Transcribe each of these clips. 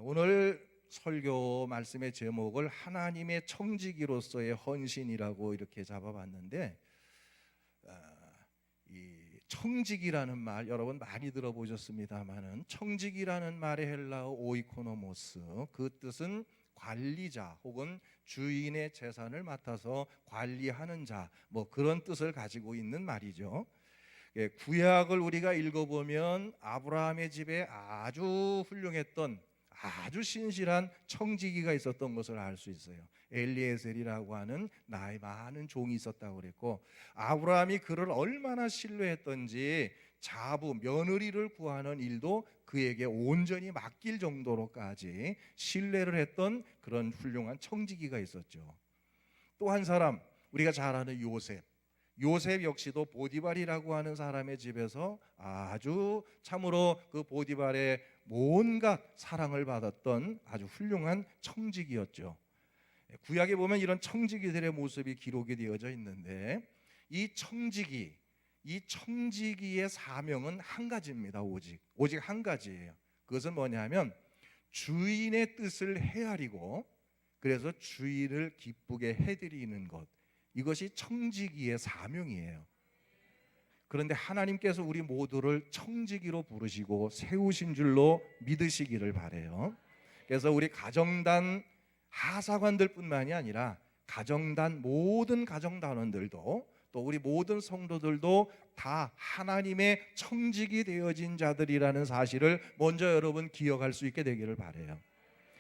오늘 설교 말씀의 제목을 하나님의 청지기로서의 헌신이라고 이렇게 잡아봤는데, 이 청지기라는 말 여러분 많이 들어보셨습니다만은, 청지기라는 말의 헬라어 오이코노모스, 그 뜻은 관리자 혹은 주인의 재산을 맡아서 관리하는 자, 그런 뜻을 가지고 있는 말이죠. 구약을 우리가 읽어보면 아브라함의 집에 아주 훌륭했던, 아주 신실한 청지기가 있었던 것을 알 수 있어요. 엘리에셀이라고 하는 나이 많은 종이 있었다고 그랬고, 아브라함이 그를 얼마나 신뢰했던지 자부, 며느리를 구하는 일도 그에게 온전히 맡길 정도로까지 신뢰를 했던 그런 훌륭한 청지기가 있었죠. 또 한 사람, 우리가 잘 아는 요셉 역시도 보디발이라고 하는 사람의 집에서 아주 참으로 그 보디발의 온갖 사랑을 받았던 아주 훌륭한 청지기였죠. 구약에 보면 이런 청지기들의 모습이 기록이 되어져 있는데, 이 청지기의 사명은 한 가지입니다. 오직 한 가지예요. 그것은 뭐냐면 주인의 뜻을 헤아리고 그래서 주인을 기쁘게 해드리는 것, 이것이 청지기의 사명이에요. 그런데 하나님께서 우리 모두를 청지기로 부르시고 세우신 줄로 믿으시기를 바라요. 그래서 우리 가정단 하사관들 뿐만이 아니라 가정단 모든 가정단원들도, 또 우리 모든 성도들도 다 하나님의 청지기 되어진 자들이라는 사실을 먼저 여러분 기억할 수 있게 되기를 바라요.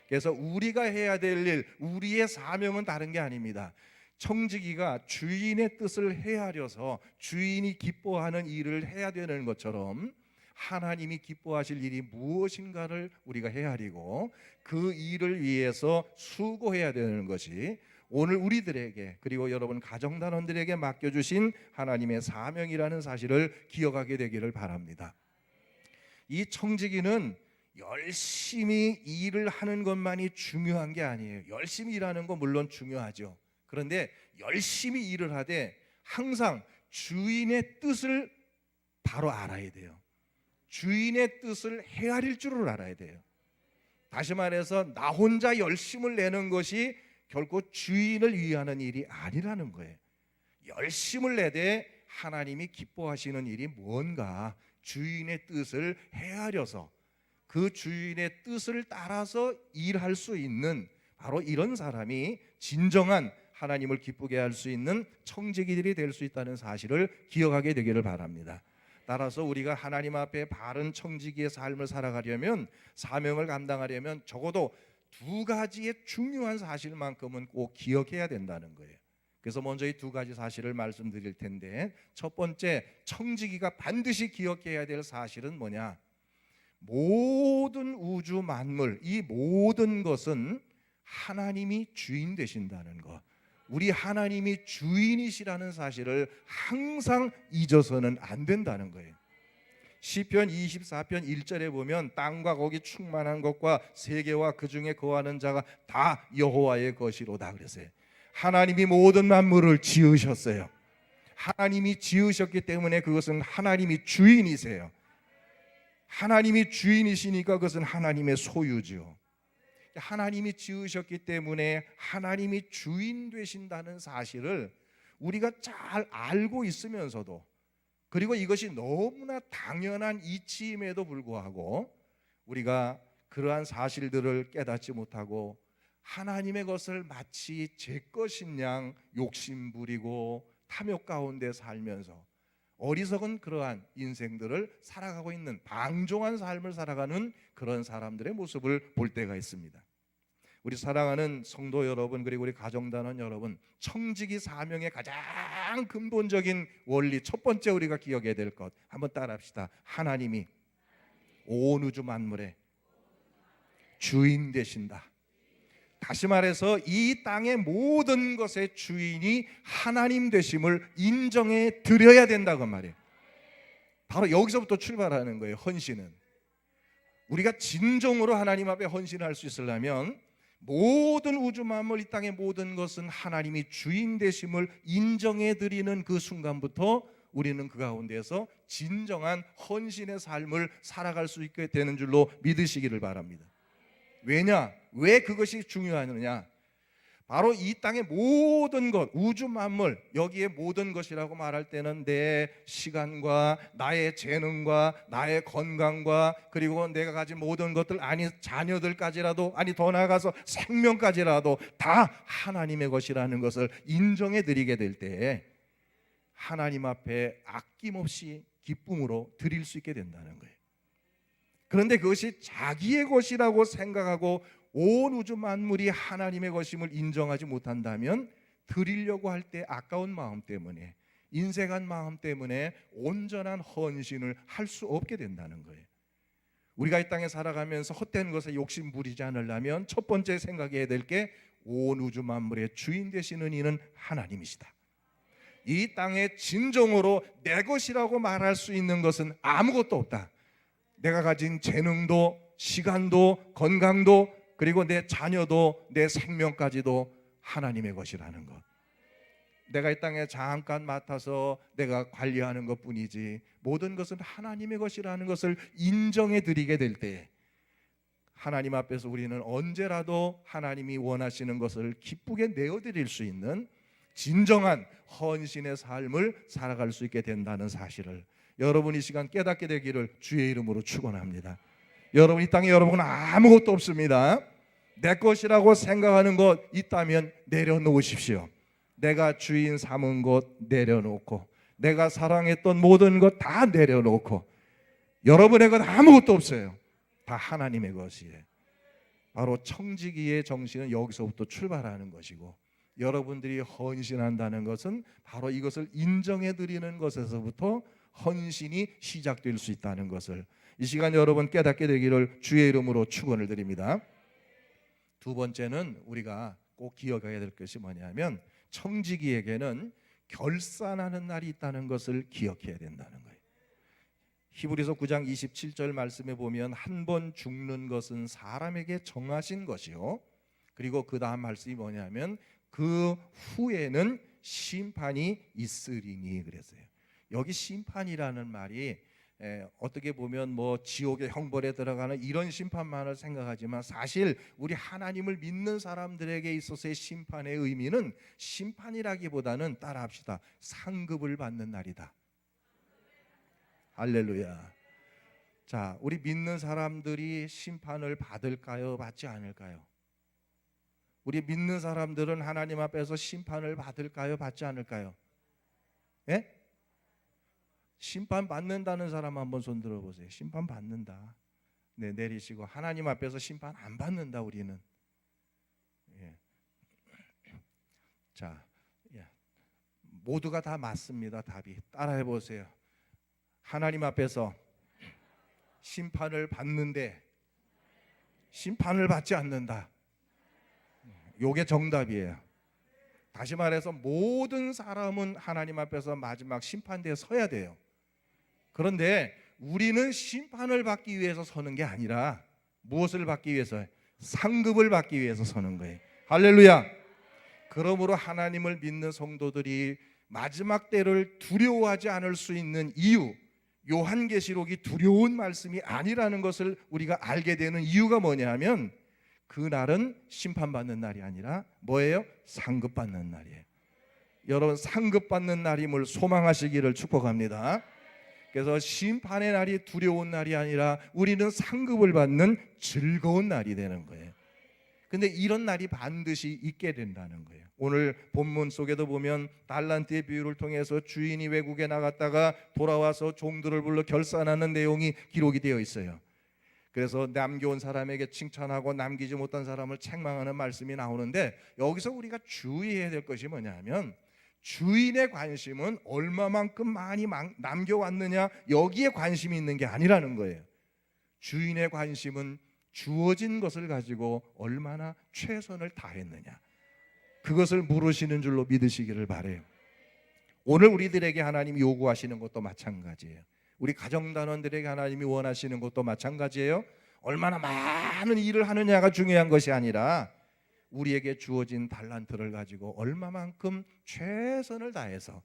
그래서 우리가 해야 될 일, 우리의 사명은 다른 게 아닙니다. 청지기가 주인의 뜻을 헤아려서 주인이 기뻐하는 일을 해야 되는 것처럼, 하나님이 기뻐하실 일이 무엇인가를 우리가 헤아리고 그 일을 위해서 수고해야 되는 것이 오늘 우리들에게, 그리고 여러분 가정단원들에게 맡겨주신 하나님의 사명이라는 사실을 기억하게 되기를 바랍니다. 이 청지기는 열심히 일을 하는 것만이 중요한 게 아니에요. 열심히 일하는 건 물론 중요하죠. 그런데 열심히 일을 하되 항상 주인의 뜻을 바로 알아야 돼요. 주인의 뜻을 헤아릴 줄을 알아야 돼요. 다시 말해서 나 혼자 열심을 내는 것이 결코 주인을 위하는 일이 아니라는 거예요. 열심을 내되 하나님이 기뻐하시는 일이 뭔가 주인의 뜻을 헤아려서 그 주인의 뜻을 따라서 일할 수 있는, 바로 이런 사람이 진정한 하나님을 기쁘게 할 수 있는 청지기들이 될 수 있다는 사실을 기억하게 되기를 바랍니다. 따라서 우리가 하나님 앞에 바른 청지기의 삶을 살아가려면, 사명을 감당하려면 적어도 두 가지의 중요한 사실만큼은 꼭 기억해야 된다는 거예요. 그래서 먼저 이 두 가지 사실을 말씀드릴 텐데, 첫 번째, 청지기가 반드시 기억해야 될 사실은 뭐냐? 모든 우주 만물, 이 모든 것은 하나님이 주인 되신다는 것, 우리 하나님이 주인이시라는 사실을 항상 잊어서는 안 된다는 거예요. 시편 24편 1절에 보면 땅과 거기 충만한 것과 세계와 그 중에 거하는 자가 다 여호와의 것이로다 그랬어요. 하나님이 모든 만물을 지으셨어요. 하나님이 지으셨기 때문에 그것은 하나님이 주인이세요. 하나님이 주인이시니까 그것은 하나님의 소유죠. 하나님이 지으셨기 때문에 하나님이 주인 되신다는 사실을 우리가 잘 알고 있으면서도, 그리고 이것이 너무나 당연한 이치임에도 불구하고 우리가 그러한 사실들을 깨닫지 못하고 하나님의 것을 마치 제 것인 양 욕심부리고 탐욕 가운데 살면서 어리석은 그러한 인생들을 살아가고 있는, 방종한 삶을 살아가는 그런 사람들의 모습을 볼 때가 있습니다. 우리 사랑하는 성도 여러분, 그리고 우리 가정단원 여러분, 청지기 사명의 가장 근본적인 원리, 첫 번째 우리가 기억해야 될 것, 한번 따라합시다. 하나님이 온 우주 만물의 주인 되신다. 다시 말해서 이 땅의 모든 것의 주인이 하나님 되심을 인정해 드려야 된다고 말이에요. 바로 여기서부터 출발하는 거예요. 헌신은, 우리가 진정으로 하나님 앞에 헌신할 수 있으려면 모든 우주 만물, 이 땅의 모든 것은 하나님이 주인 되심을 인정해 드리는 그 순간부터 우리는 그 가운데서 진정한 헌신의 삶을 살아갈 수 있게 되는 줄로 믿으시기를 바랍니다. 왜냐? 왜 그것이 중요하느냐? 바로 이 땅의 모든 것, 우주 만물, 여기에 모든 것이라고 말할 때는 내 시간과 나의 재능과 나의 건강과 그리고 내가 가진 모든 것들, 아니 자녀들까지라도, 아니 더 나아가서 생명까지라도 다 하나님의 것이라는 것을 인정해 드리게 될 때 하나님 앞에 아낌없이 기쁨으로 드릴 수 있게 된다는 거예요. 그런데 그것이 자기의 것이라고 생각하고 온 우주 만물이 하나님의 것임을 인정하지 못한다면 드리려고 할 때 아까운 마음 때문에, 인색한 마음 때문에 온전한 헌신을 할 수 없게 된다는 거예요. 우리가 이 땅에 살아가면서 헛된 것에 욕심 부리지 않으려면 첫 번째 생각해야 될 게 온 우주 만물의 주인 되시는 이는 하나님이시다. 이 땅에 진정으로 내 것이라고 말할 수 있는 것은 아무것도 없다. 내가 가진 재능도, 시간도, 건강도, 그리고 내 자녀도, 내 생명까지도 하나님의 것이라는 것. 내가 이 땅에 잠깐 맡아서 내가 관리하는 것뿐이지 모든 것은 하나님의 것이라는 것을 인정해 드리게 될 때 하나님 앞에서 우리는 언제라도 하나님이 원하시는 것을 기쁘게 내어드릴 수 있는 진정한 헌신의 삶을 살아갈 수 있게 된다는 사실을 여러분 이 시간 깨닫게 되기를 주의 이름으로 축원합니다. 여러분, 이 땅에 여러분은 아무것도 없습니다. 내 것이라고 생각하는 것 있다면 내려놓으십시오. 내가 주인 삼은 것 내려놓고, 내가 사랑했던 모든 것 다 내려놓고, 여러분의 것 아무것도 없어요. 다 하나님의 것이에요. 바로 청지기의 정신은 여기서부터 출발하는 것이고, 여러분들이 헌신한다는 것은 바로 이것을 인정해 드리는 것에서부터 헌신이 시작될 수 있다는 것을 이 시간 여러분 깨닫게 되기를 주의 이름으로 축원을 드립니다. 두 번째는 우리가 꼭 기억해야 될 것이 뭐냐면 청지기에게는 결산하는 날이 있다는 것을 기억해야 된다는 거예요. 히브리서 9장 27절 말씀에 보면 한 번 죽는 것은 사람에게 정하신 것이요, 그리고 그 다음 말씀이 뭐냐면 그 후에는 심판이 있으리니 그랬어요. 여기 심판이라는 말이 어떻게 보면 뭐 지옥의 형벌에 들어가는 이런 심판만을 생각하지만 사실 우리 하나님을 믿는 사람들에게 있어서의 심판의 의미는 심판이라기보다는 따라합시다. 상급을 받는 날이다. 할렐루야. 자, 우리 믿는 사람들이 심판을 받을까요? 받지 않을까요? 우리 믿는 사람들은 하나님 앞에서 심판을 받을까요? 받지 않을까요? 예? 심판 받는다는 사람 한번 손 들어보세요. 심판 받는다. 네, 내리시고 하나님 앞에서 심판 안 받는다 우리는. 예. 자, 예. 모두가 다 맞습니다. 답이 따라해 보세요. 하나님 앞에서 심판을 받는데 심판을 받지 않는다. 요게 정답이에요. 다시 말해서 모든 사람은 하나님 앞에서 마지막 심판대에 서야 돼요. 그런데 우리는 심판을 받기 위해서 서는 게 아니라 무엇을 받기 위해서? 상급을 받기 위해서 서는 거예요. 할렐루야. 그러므로 하나님을 믿는 성도들이 마지막 때를 두려워하지 않을 수 있는 이유, 요한계시록이 두려운 말씀이 아니라는 것을 우리가 알게 되는 이유가 뭐냐 하면 그날은 심판받는 날이 아니라 뭐예요? 상급받는 날이에요. 여러분, 상급받는 날임을 소망하시기를 축복합니다. 그래서 심판의 날이 두려운 날이 아니라 우리는 상급을 받는 즐거운 날이 되는 거예요. 근데 이런 날이 반드시 있게 된다는 거예요. 오늘 본문 속에도 보면 달란트의 비유를 통해서 주인이 외국에 나갔다가 돌아와서 종들을 불러 결산하는 내용이 기록이 되어 있어요. 그래서 남겨온 사람에게 칭찬하고 남기지 못한 사람을 책망하는 말씀이 나오는데 여기서 우리가 주의해야 될 것이 뭐냐면 주인의 관심은 얼마만큼 많이 남겨왔느냐 여기에 관심이 있는 게 아니라는 거예요. 주인의 관심은 주어진 것을 가지고 얼마나 최선을 다했느냐 그것을 물으시는 줄로 믿으시기를 바라요. 오늘 우리들에게 하나님이 요구하시는 것도 마찬가지예요. 우리 가정단원들에게 하나님이 원하시는 것도 마찬가지예요. 얼마나 많은 일을 하느냐가 중요한 것이 아니라 우리에게 주어진 달란트를 가지고 얼마만큼 최선을 다해서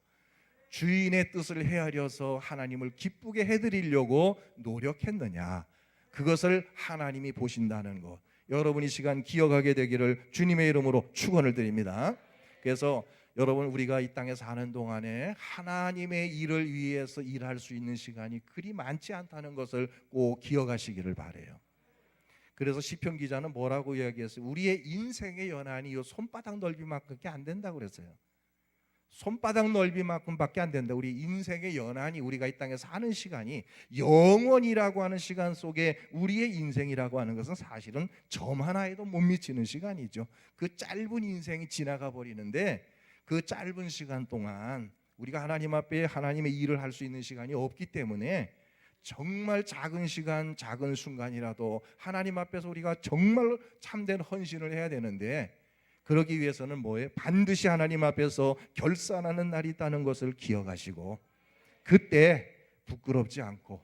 주인의 뜻을 헤아려서 하나님을 기쁘게 해드리려고 노력했느냐 그것을 하나님이 보신다는 것. 여러분 이 시간 기억하게 되기를 주님의 이름으로 축원을 드립니다. 그래서 여러분 우리가 이 땅에 사는 동안에 하나님의 일을 위해서 일할 수 있는 시간이 그리 많지 않다는 것을 꼭 기억하시기를 바라요. 그래서 시편 기자는 뭐라고 이야기했어요? 우리의 인생의 연한이 이 손바닥 넓이만큼밖에 안 된다고 그랬어요. 손바닥 넓이만큼밖에 안 된다. 우리 인생의 연한이, 우리가 이 땅에 사는 시간이 영원이라고 하는 시간 속에 우리의 인생이라고 하는 것은 사실은 점 하나에도 못 미치는 시간이죠. 그 짧은 인생이 지나가 버리는데 그 짧은 시간 동안 우리가 하나님 앞에 하나님의 일을 할 수 있는 시간이 없기 때문에 정말 작은 시간, 작은 순간이라도 하나님 앞에서 우리가 정말 참된 헌신을 해야 되는데, 그러기 위해서는 뭐예요? 반드시 하나님 앞에서 결산하는 날이 있다는 것을 기억하시고, 그때 부끄럽지 않고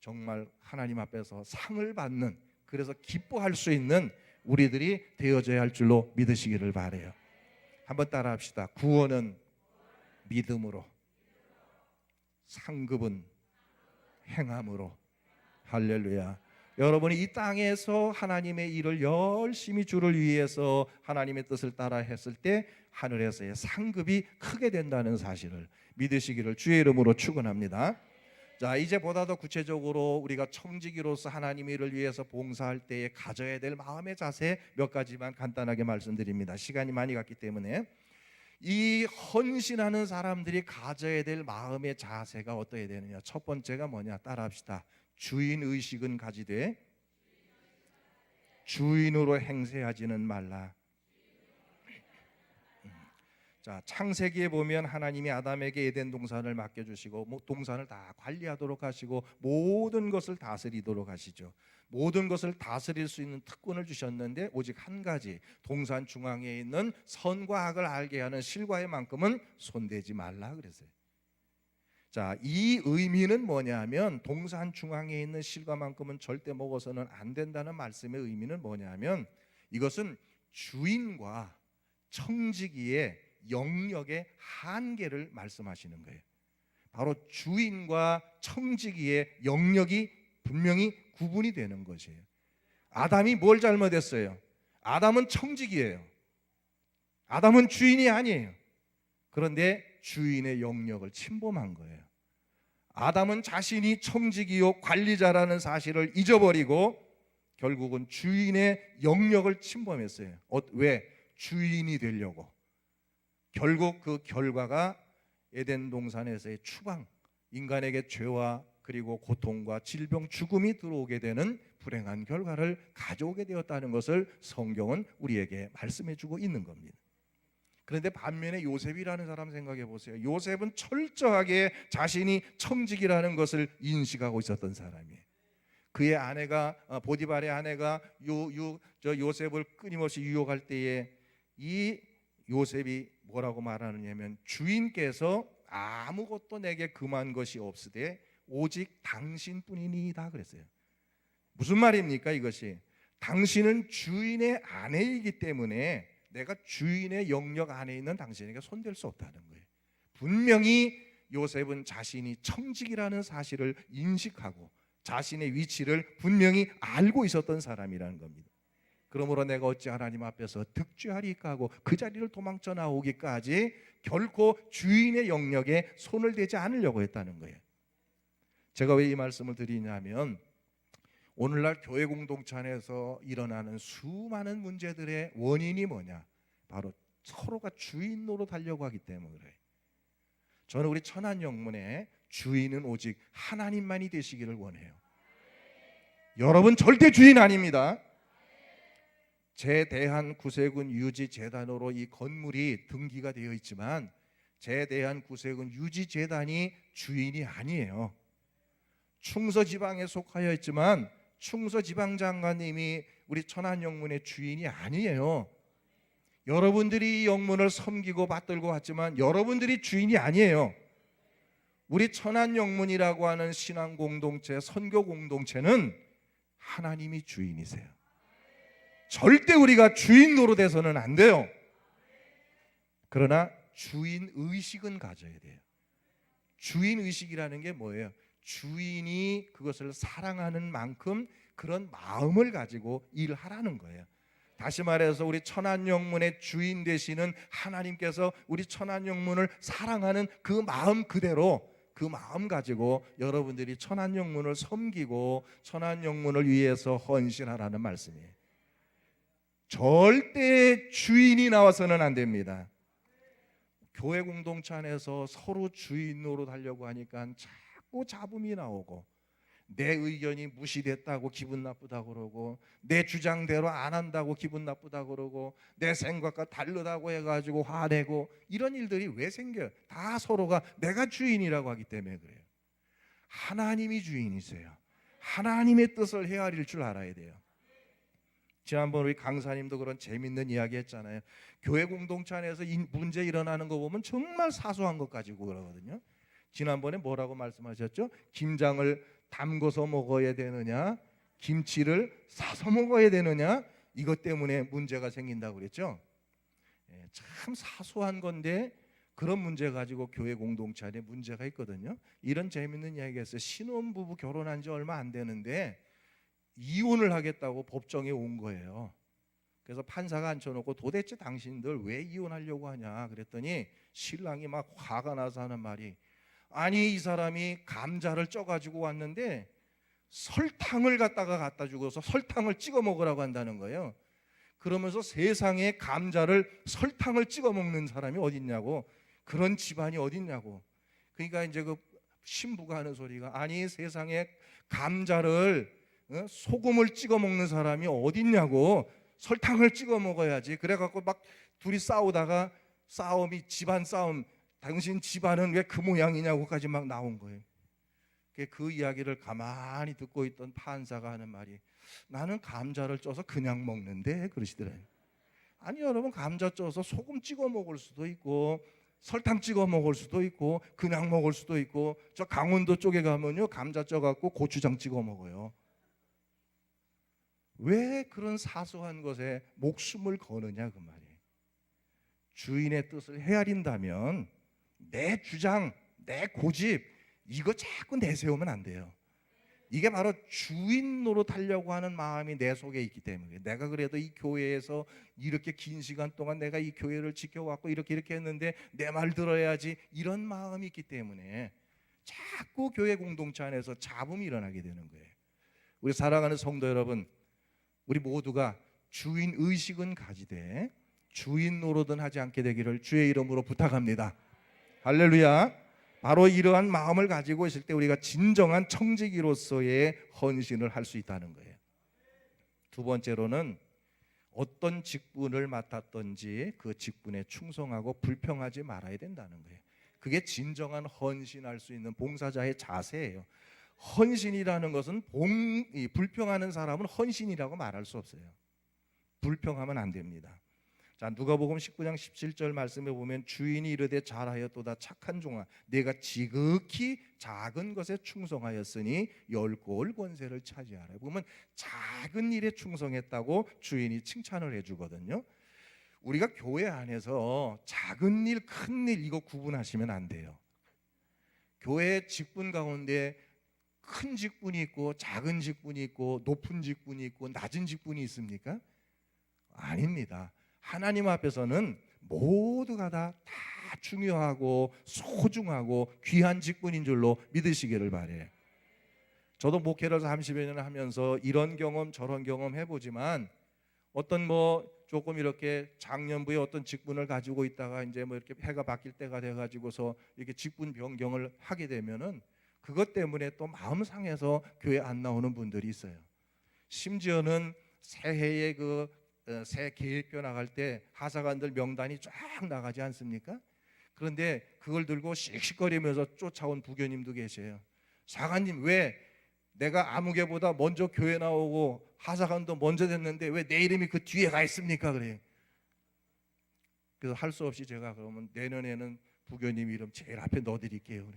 정말 하나님 앞에서 상을 받는, 그래서 기뻐할 수 있는 우리들이 되어져야 할 줄로 믿으시기를 바라요. 한번 따라 합시다. 구원은 믿음으로, 상급은 행함으로. 할렐루야. 여러분이 이 땅에서 하나님의 일을 열심히 주를 위해서 하나님의 뜻을 따라 했을 때 하늘에서의 상급이 크게 된다는 사실을 믿으시기를 주의 이름으로 축원합니다. 자, 이제 보다 더 구체적으로 우리가 청지기로서 하나님의 일을 위해서 봉사할 때에 가져야 될 마음의 자세 몇 가지만 간단하게 말씀드립니다. 시간이 많이 갔기 때문에. 이 헌신하는 사람들이 가져야 될 마음의 자세가 어떠해야 되느냐? 첫 번째가 뭐냐? 따라합시다. 주인의식은 가지되 주인으로 행세하지는 말라. 자, 창세기에 보면 하나님이 아담에게 에덴 동산을 맡겨주시고 동산을 다 관리하도록 하시고 모든 것을 다스리도록 하시죠. 모든 것을 다스릴 수 있는 특권을 주셨는데 오직 한 가지, 동산 중앙에 있는 선과 악을 알게 하는 실과에만큼은 손대지 말라 그랬어요. 자, 이 의미는 뭐냐면 동산 중앙에 있는 실과만큼은 절대 먹어서는 안 된다는 말씀의 의미는 뭐냐면 이것은 주인과 청지기의 영역의 한계를 말씀하시는 거예요. 바로 주인과 청지기의 영역이 분명히 구분이 되는 것이에요. 아담이 뭘 잘못했어요? 아담은 청지기예요. 아담은 주인이 아니에요. 그런데 주인의 영역을 침범한 거예요. 아담은 자신이 청지기요 관리자라는 사실을 잊어버리고 결국은 주인의 영역을 침범했어요. 왜? 주인이 되려고. 결국 그 결과가 에덴 동산에서의 추방, 인간에게 죄와 그리고 고통과 질병, 죽음이 들어오게 되는 불행한 결과를 가져오게 되었다는 것을 성경은 우리에게 말씀해주고 있는 겁니다. 그런데 반면에 요셉이라는 사람 생각해 보세요. 요셉은 철저하게 자신이 청직이라는 것을 인식하고 있었던 사람이에요. 그의 아내가 보디발의 아내가 요셉을 끊임없이 유혹할 때에 이 요셉이 뭐라고 말하느냐면 주인께서 아무것도 내게 금한 것이 없으되 오직 당신뿐이니이다 그랬어요. 무슨 말입니까 이것이? 당신은 주인의 아내이기 때문에 내가 주인의 영역 안에 있는 당신에게 손댈 수 없다는 거예요. 분명히 요셉은 자신이 청직이라는 사실을 인식하고 자신의 위치를 분명히 알고 있었던 사람이라는 겁니다. 그러므로 내가 어찌 하나님 앞에서 득죄하리까 하고 그 자리를 도망쳐 나오기까지 결코 주인의 영역에 손을 대지 않으려고 했다는 거예요. 제가 왜 이 말씀을 드리냐면 오늘날 교회 공동체 안에서 일어나는 수많은 문제들의 원인이 뭐냐? 바로 서로가 주인 노릇하려고 하기 때문에 그래요. 저는 우리 천안영문의 주인은 오직 하나님만이 되시기를 원해요. 여러분 절대 주인 아닙니다. 제대한구세군 유지재단으로 이 건물이 등기가 되어 있지만 제대한구세군 유지재단이 주인이 아니에요. 충서지방에 속하여 있지만 충서지방장관님이 우리 천안영문의 주인이 아니에요. 여러분들이 이 영문을 섬기고 받들고 왔지만 여러분들이 주인이 아니에요. 우리 천안영문이라고 하는 신앙공동체, 선교공동체는 하나님이 주인이세요. 절대 우리가 주인 노릇해서는 안 돼요. 그러나 주인 의식은 가져야 돼요. 주인 의식이라는 게 뭐예요? 주인이 그것을 사랑하는 만큼 그런 마음을 가지고 일하라는 거예요. 다시 말해서 우리 천안영문의 주인 되시는 하나님께서 우리 천안영문을 사랑하는 그 마음 그대로, 그 마음 가지고 여러분들이 천안영문을 섬기고 천안영문을 위해서 헌신하라는 말씀이에요. 절대 주인이 나와서는 안 됩니다. 교회 공동체 안에서 서로 주인 노릇하려고 하니까 자꾸 잡음이 나오고, 내 의견이 무시됐다고 기분 나쁘다고 그러고, 내 주장대로 안 한다고 기분 나쁘다고 그러고, 내 생각과 다르다고 해가지고 화내고, 이런 일들이 왜 생겨요? 다 서로가 내가 주인이라고 하기 때문에 그래요. 하나님이 주인이세요. 하나님의 뜻을 헤아릴 줄 알아야 돼요. 지난번 우리 강사님도 그런 재밌는 이야기 했잖아요. 교회 공동체 안에서 문제 일어나는 거 보면 정말 사소한 것 가지고 그러거든요. 지난번에 뭐라고 말씀하셨죠? 김장을 담궈서 먹어야 되느냐, 김치를 싸서 먹어야 되느냐, 이것 때문에 문제가 생긴다고 그랬죠. 참 사소한 건데 그런 문제 가지고 교회 공동체 안에 문제가 있거든요. 이런 재밌는 이야기가 있어요. 신혼부부 결혼한 지 얼마 안 되는데 이혼을 하겠다고 법정에 온 거예요. 그래서 판사가 앉혀놓고 도대체 당신들 왜 이혼하려고 하냐 그랬더니 신랑이 막 화가 나서 하는 말이, 아니 이 사람이 감자를 쪄가지고 왔는데 설탕을 갖다 주고서 설탕을 찍어 먹으라고 한다는 거예요. 그러면서 세상에 감자를 설탕을 찍어 먹는 사람이 어딨냐고, 그런 집안이 어딨냐고. 그러니까 이제 그 신부가 하는 소리가, 아니 세상에 감자를 소금을 찍어 먹는 사람이 어딨냐고, 설탕을 찍어 먹어야지. 그래갖고 막 둘이 싸우다가 싸움이 집안 싸움, 당신 집안은 왜 그 모양이냐고까지 막 나온 거예요. 그 이야기를 가만히 듣고 있던 판사가 하는 말이, 나는 감자를 쪄서 그냥 먹는데 그러시더래요. 아니 여러분, 감자 쪄서 소금 찍어 먹을 수도 있고 설탕 찍어 먹을 수도 있고 그냥 먹을 수도 있고, 저 강원도 쪽에 가면요 감자 쪄갖고 고추장 찍어 먹어요. 왜 그런 사소한 것에 목숨을 거느냐 그 말이에요. 주인의 뜻을 헤아린다면 내 주장, 내 고집 이거 자꾸 내세우면 안 돼요. 이게 바로 주인 노릇하려고 하는 마음이 내 속에 있기 때문에, 내가 그래도 이 교회에서 이렇게 긴 시간 동안 내가 이 교회를 지켜왔고 이렇게 했는데 내 말 들어야지, 이런 마음이 있기 때문에 자꾸 교회 공동체 안에서 잡음이 일어나게 되는 거예요. 우리 사랑하는 성도 여러분, 우리 모두가 주인 의식은 가지되 주인 노릇은 하지 않게 되기를 주의 이름으로 부탁합니다. 할렐루야. 바로 이러한 마음을 가지고 있을 때 우리가 진정한 청지기로서의 헌신을 할 수 있다는 거예요. 두 번째로는 어떤 직분을 맡았든지 그 직분에 충성하고 불평하지 말아야 된다는 거예요. 그게 진정한 헌신할 수 있는 봉사자의 자세예요. 헌신이라는 것은 불평하는 사람은 헌신이라고 말할 수 없어요. 불평하면 안 됩니다. 자, 누가복음 19장 17절 말씀에 보면, 주인이 이르되 잘하였도다 착한 종아, 내가 지극히 작은 것에 충성하였으니 열골 권세를 차지하라. 보면 작은 일에 충성했다고 주인이 칭찬을 해주거든요. 우리가 교회 안에서 작은 일, 큰 일 이거 구분하시면 안 돼요. 교회 직분 가운데 큰 직분이 있고 작은 직분이 있고 높은 직분이 있고 낮은 직분이 있습니까? 아닙니다. 하나님 앞에서는 모두가 다 중요하고 소중하고 귀한 직분인 줄로 믿으시기를 바래요. 저도 목회를 30여 년을 하면서 이런 경험 저런 경험 해보지만, 어떤 조금 이렇게 작년부에 어떤 직분을 가지고 있다가 이제 이렇게 해가 바뀔 때가 돼가지고서 이렇게 직분 변경을 하게 되면은 그것 때문에 또 마음 상해서 교회 안 나오는 분들이 있어요. 심지어는 새해에 새 계획표 나갈 때 하사관들 명단이 쫙 나가지 않습니까? 그런데 그걸 들고 씩씩거리면서 쫓아온 부교님도 계세요. 사관님, 왜 내가 아무개보다 먼저 교회 나오고 하사관도 먼저 됐는데 왜 내 이름이 그 뒤에 가 있습니까? 그래요. 그래서 할 수 없이 제가 그러면 내년에는 부교님 이름 제일 앞에 넣어드릴게요.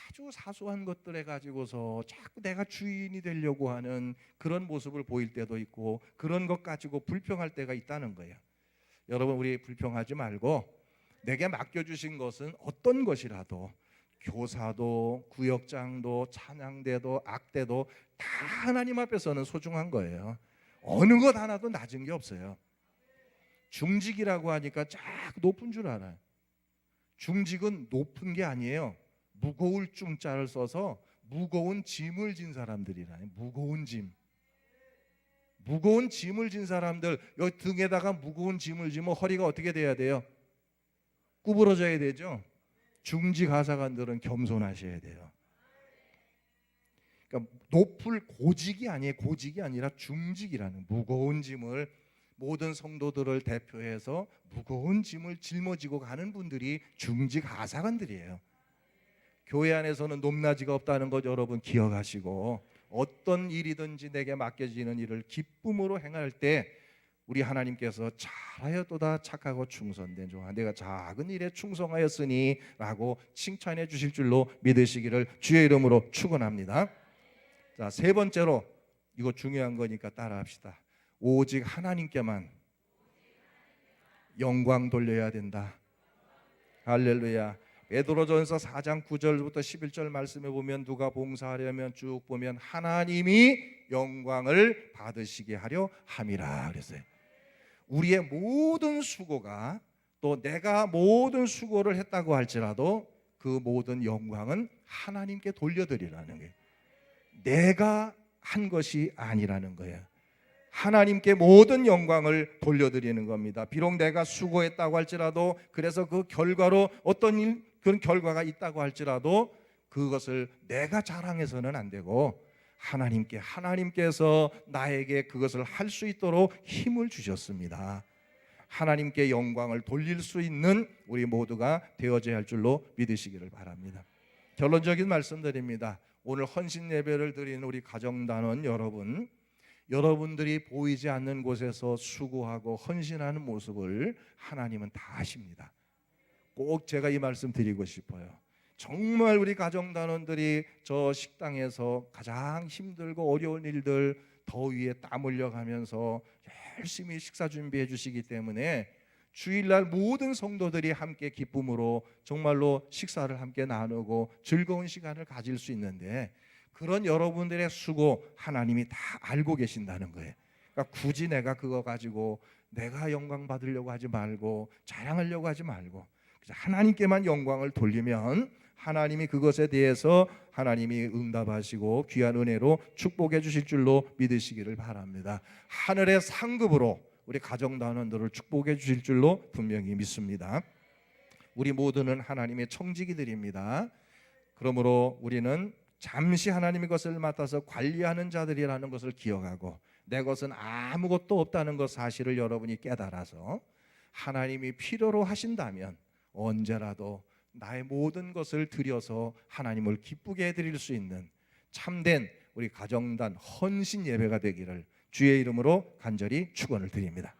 아주 사소한 것들에 가지고서 자꾸 내가 주인이 되려고 하는 그런 모습을 보일 때도 있고, 그런 것 가지고 불평할 때가 있다는 거예요. 여러분, 우리 불평하지 말고 내게 맡겨주신 것은 어떤 것이라도 교사도 구역장도 찬양대도 악대도 다 하나님 앞에서는 소중한 거예요. 어느 것 하나도 낮은 게 없어요. 중직이라고 하니까 쫙 높은 줄 알아요. 중직은 높은 게 아니에요. 무거울 중자를 써서 무거운 짐을 진 사람들이라요. 무거운 짐. 무거운 짐을 진 사람들, 여기 등에다가 무거운 짐을 지면 허리가 어떻게 돼야 돼요? 구부러져야 되죠. 중직 하사관들은 겸손하셔야 돼요. 그러니까 높을 고직이 아니에요. 고직이 아니라 중직이라는 무거운 짐을, 모든 성도들을 대표해서 무거운 짐을 짊어지고 가는 분들이 중직 하사관들이에요. 교회 안에서는 높낮이가 없다는 것 여러분 기억하시고, 어떤 일이든지 내게 맡겨지는 일을 기쁨으로 행할 때 우리 하나님께서 잘하였도다 착하고 충성된 종아 내가 작은 일에 충성하였으니 라고 칭찬해 주실 줄로 믿으시기를 주의 이름으로 축원합니다. 자, 세 번째로, 이거 중요한 거니까 따라합시다. 오직 하나님께만 영광 돌려야 된다. 할렐루야. 베드로전서 4장 9절부터 11절 말씀에 보면 누가 봉사하려면 쭉 보면 하나님이 영광을 받으시게 하려 함이라 그랬어요. 우리의 모든 수고가, 또 내가 모든 수고를 했다고 할지라도 그 모든 영광은 하나님께 돌려드리라는 거예요. 내가 한 것이 아니라는 거예요. 하나님께 모든 영광을 돌려드리는 겁니다. 비록 내가 수고했다고 할지라도, 그래서 그 결과로 어떤 그런 결과가 있다고 할지라도 그것을 내가 자랑해서는 안 되고 하나님께서 나에게 그것을 할 수 있도록 힘을 주셨습니다. 하나님께 영광을 돌릴 수 있는 우리 모두가 되어져야 할 줄로 믿으시기를 바랍니다. 결론적인 말씀드립니다. 오늘 헌신 예배를 드리는 우리 가정단원 여러분, 여러분들이 보이지 않는 곳에서 수고하고 헌신하는 모습을 하나님은 다 아십니다. 꼭 제가 이 말씀 드리고 싶어요. 정말 우리 가정단원들이 저 식당에서 가장 힘들고 어려운 일들, 더위에 땀 흘려가면서 열심히 식사 준비해 주시기 때문에 주일날 모든 성도들이 함께 기쁨으로 정말로 식사를 함께 나누고 즐거운 시간을 가질 수 있는데, 그런 여러분들의 수고 하나님이 다 알고 계신다는 거예요. 그러니까 굳이 내가 그거 가지고 내가 영광 받으려고 하지 말고 자랑하려고 하지 말고 하나님께만 영광을 돌리면 하나님이 그것에 대해서 하나님이 응답하시고 귀한 은혜로 축복해 주실 줄로 믿으시기를 바랍니다. 하늘의 상급으로 우리 가정단원들을 축복해 주실 줄로 분명히 믿습니다. 우리 모두는 하나님의 청지기들입니다. 그러므로 우리는 잠시 하나님의 것을 맡아서 관리하는 자들이라는 것을 기억하고, 내 것은 아무것도 없다는 것 사실을 여러분이 깨달아서 하나님이 필요로 하신다면 언제라도 나의 모든 것을 드려서 하나님을 기쁘게 해드릴 수 있는 참된 우리 가정단 헌신 예배가 되기를 주의 이름으로 간절히 축원을 드립니다.